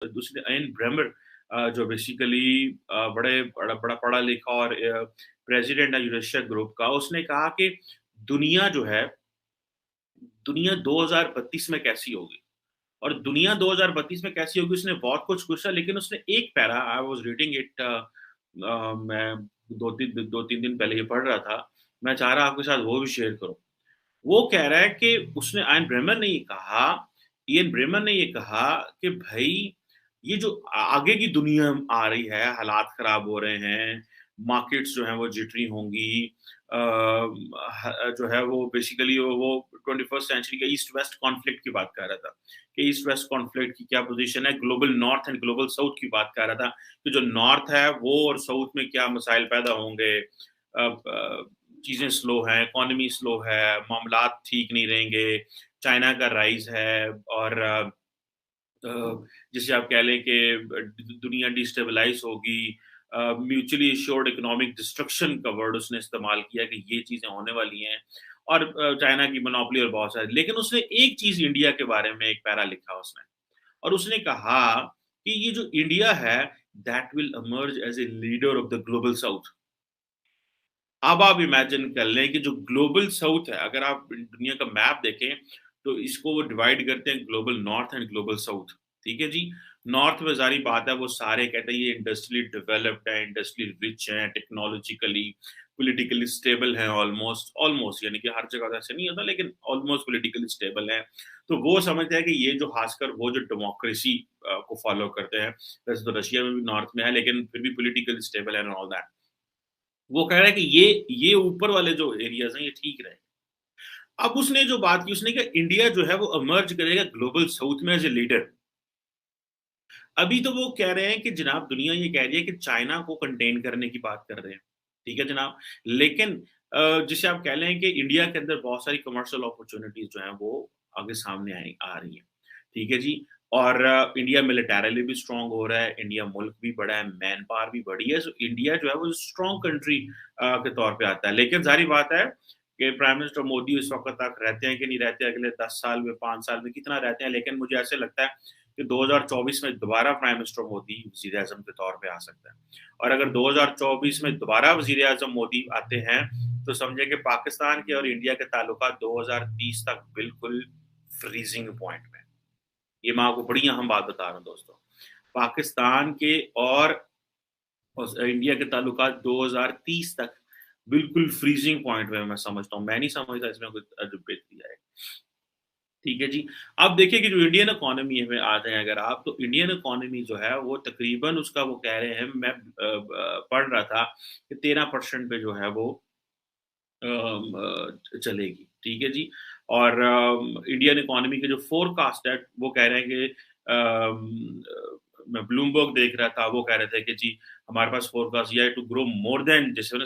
दूसरे N Bremer जो basically बड़ा पढ़ा लिखा और प्रेसिडेंट है यूरेशिया ग्रुप का, उसने कहा कि दुनिया जो है, दुनिया 2032 में कैसी होगी? और दुनिया 2032 में कैसी होगी, उसने बहुत कुछ पूछा, लेकिन उसने एक para I was reading it मैं 2-3 दिन पहले ये पढ़ रहा था। मैं चाह रहा आपके साथ वो भी शेयर करूँ। वो कह रहा है कि उसने इयान ब्रेमर ने ये कहा कि भई ये जो आगे की दुनिया आ रही है, हालात खराब हो रहे हैं, मार्केट्स जो हैं वो जिटरी होंगी, जो है वो बेसिकली वो 21st सेंचुरी का ईस्ट वेस्ट कॉन्फ्लिक्ट की बात कर रहा था कि ईस्ट वेस्ट कॉन्फ्लिक्ट की क्या पोजीशन है, global north and global south की बात कर रहा था कि जो नॉर्थ है वो और साउथ में क्या मसाइल पैदा होंगे। चीज़ें स्लो हैं, इकोनॉमी स्लो है, मामलात ठीक नहीं रहेंगे, चाइना का राइज़ है और जिसे आप कह लें कि दुनिया डिस्टेबलाइज़ होगी। म्यूचुअली एश्योर्ड इकोनॉमिक डिस्ट्रक्शन का वर्ड उसने इस्तेमाल किया कि ये चीज़ें होने वाली हैं और चाइना की मोनोपोली और बहुत सारी। लेकिन उसने एक चीज़ इंडिया के बारे में एक पैरा लिखा उसने और उसने कहा कि ये जो इंडिया है, that will emerge as a leader of the global south. अब आप इमेजिन कर लें कि जो ग्लोबल साउथ है, अगर आप दुनिया का मैप देखें, तो इसको वो डिवाइड करते हैं global north and global south, ठीक है जी? नॉर्थ में ज़ाहिर बात है वो सारे कहते हैं ये इंडस्ट्रियली डेवलप्ड है, इंडस्ट्रियली रिच हैं, टेक्नोलॉजिकली, पॉलिटिकली स्टेबल हैं ऑलमोस्ट ऑलमोस्ट यानी कि हर जगह तो ऐसे नहीं होता लेकिन ऑलमोस्ट पॉलिटिकली स्टेबल हैं। तो वो समझते हैं कि ये जो ख़ासकर वो जो डेमोक्रेसी को फ़ॉलो करते हैं, वैसे तो रशिया में भी नॉर्थ में है लेकिन फिर भी पॉलिटिकली स्टेबल है एंड ऑल दैट। वो कह रहा है कि ये ऊपर वाले जो एरियाज़ हैं, ये ठीक रहे। अब उसने जो बात की, उसने कहा इंडिया जो है वो इमर्ज करेगा ग्लोबल साउथ में एज़ ए लीडर। अभी तो वो कह रहे हैं कि जनाब दुनिया ये कह रही है कि चाइना को कंटेन करने की बात कर रहे हैं। ठीक है जनाब? लेकिन जिसे आप कह लें कि इंडिया के अंदर बहुत सारी कमर्शियल अपॉर्च्युनिटीज़ जो हैं वो आगे सामने आ रही हैं। ठीक है जी? और इंडिया मिलिटरीली भी स्ट्रॉन्ग हो रहा है, इंडिया मुल्क भी बड़ा है, मैन पावर भी बड़ी है, सो इंडिया जो है वो स्ट्रॉन्ग कंट्री के तौर पे आता है। लेकिन ज़ाहिर बात है कि प्राइम मिनिस्टर मोदी इस वक़्त तक रहते हैं कि नहीं रहते, अगले 10 साल में, 5 साल में कितना रहते हैं, लेकिन मुझे ऐसे लगता है कि 2024 में दोबारा प्राइम मिनिस्टर मोदी वज़ीर-ए-आज़म के तौर पे आ सकता है। और अगर 2024 में दोबारा वज़ीर-ए-आज़म मोदी आते हैं, तो समझिए कि पाकिस्तान के और इंडिया के ताल्लुकात 2030 तक बिल्कुल फ्रीज़िंग पॉइंट में। ये मैं आपको बड़ी अहम बात बता रहा हूँ दोस्तों। पाकिस्तान के और इंडिया के ताल्लुकात 2030 तक बिल्कुल फ्रीज़िंग पॉइंट में मैं समझता हूँ। मैं नहीं समझता इसमें कोई बेहतरी आएगी। ठीक है जी। अब देखिए कि जो इंडियन इकोनॉमी में आ जाएँ अगर आप, तो इंडियन इकोनॉमी जो है वो तकरीबन उसका वो कह रहे हैं मैं पढ़ रहा था कि 13% पे जो है वो चलेगी, ठीक है जी। और इंडियन इकोनॉमी के जो फोरकास्ट है वो कह रहे हैं कि मैं ब्लूमबर्ग देख रहा था, वो कह रहे थे कि जी हमारे पास फोरकास्ट ये है टू ग्रो मोर देन जैसे